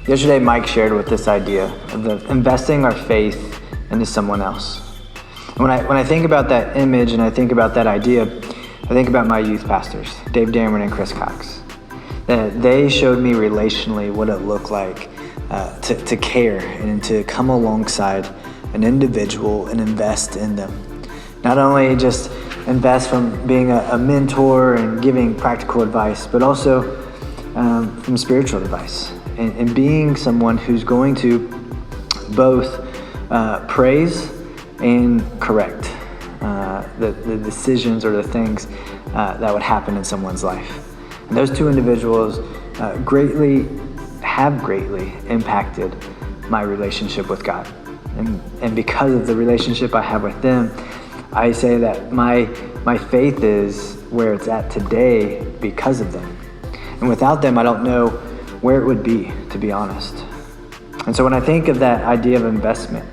Yesterday, Mike shared with this idea of investing our faith into someone else. And when I think about that image and I think about that idea, I think about my youth pastors, Dave Dameron and Chris Cox. That they showed me relationally what it looked like to care and to come alongside an individual and invest in them. Not only just invest from being a mentor and giving practical advice, but also from spiritual advice and being someone who's going to both praise and correct the decisions or the things that would happen in someone's life. And those two individuals have greatly impacted my relationship with God. And because of the relationship I have with them, I say that my faith is where it's at today because of them. And without them, I don't know where it would be, to be honest. And so when I think of that idea of investment,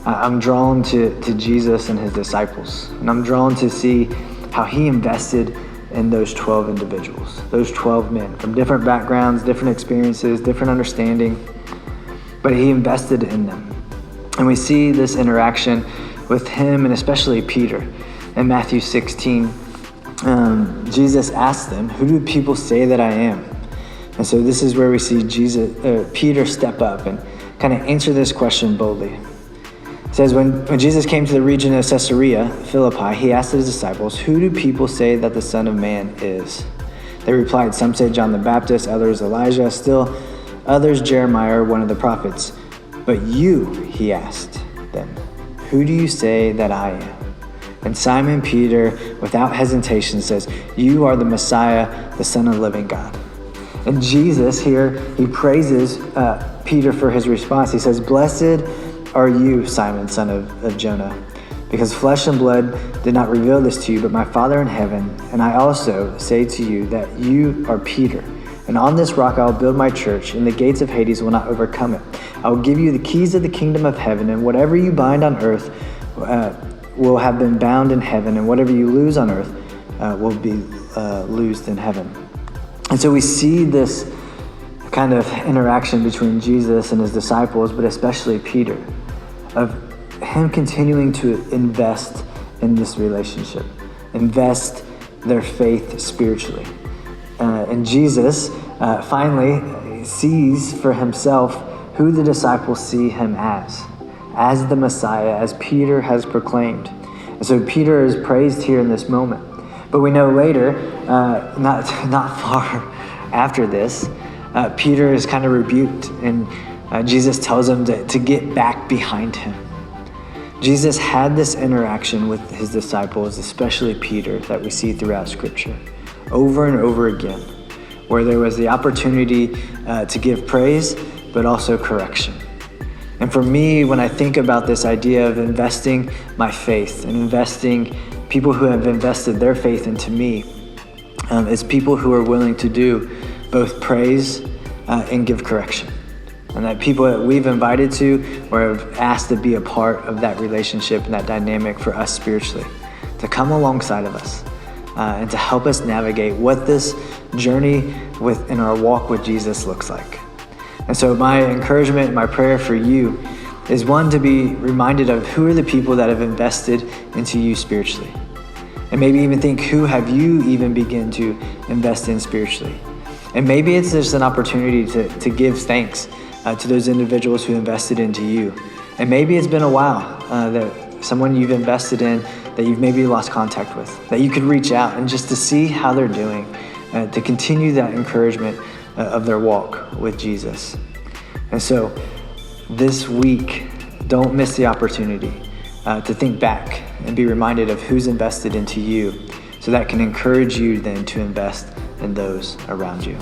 I'm drawn to Jesus and his disciples. And I'm drawn to see how he invested in those 12 individuals, those 12 men from different backgrounds, different experiences, different understanding, but he invested in them. And we see this interaction with him and especially Peter. In Matthew 16, Jesus asked them, "Who do people say that I am?" And so this is where we see Peter step up and kind of answer this question boldly. It says, when Jesus came to the region of Caesarea Philippi, he asked his disciples, "Who do people say that the Son of Man is?" They replied, "Some say John the Baptist, others Elijah, still others Jeremiah or one of the prophets. But you," he asked them, "who do you say that I am?" And Simon Peter, without hesitation, says, "You are the Messiah, the Son of the living God." And Jesus here, he praises Peter for his response. He says, "Blessed are you, Simon, son of Jonah, because flesh and blood did not reveal this to you, but my Father in heaven. And I also say to you that you are Peter. And on this rock I will build my church, and the gates of Hades will not overcome it. I will give you the keys of the kingdom of heaven, and whatever you bind on earth will have been bound in heaven, and whatever you loose on earth will be loosed in heaven." And so we see this kind of interaction between Jesus and his disciples, but especially Peter, of him continuing to invest in this relationship, invest their faith spiritually. And Jesus finally sees for himself who the disciples see him as the Messiah, as Peter has proclaimed. And so Peter is praised here in this moment. But we know later, not far after this, Peter is kind of rebuked, and Jesus tells him to get back behind him. Jesus had this interaction with his disciples, especially Peter, that we see throughout Scripture, over and over again, where there was the opportunity to give praise, but also correction. And for me, when I think about this idea of investing my faith and investing people who have invested their faith into me, it's people who are willing to do both praise and give correction. And that people that we've invited to or have asked to be a part of that relationship and that dynamic for us spiritually, to come alongside of us and to help us navigate what this journey in our walk with Jesus looks like. And so my encouragement, my prayer for you is one, to be reminded of who are the people that have invested into you spiritually. And maybe even think, who have you even begun to invest in spiritually? And maybe it's just an opportunity to give thanks to those individuals who invested into you. And maybe it's been a while that someone you've invested in that you've maybe lost contact with, that you could reach out and just to see how they're doing, to continue that encouragement of their walk with Jesus. And so this week, don't miss the opportunity to think back and be reminded of who's invested into you, so that can encourage you then to invest in those around you.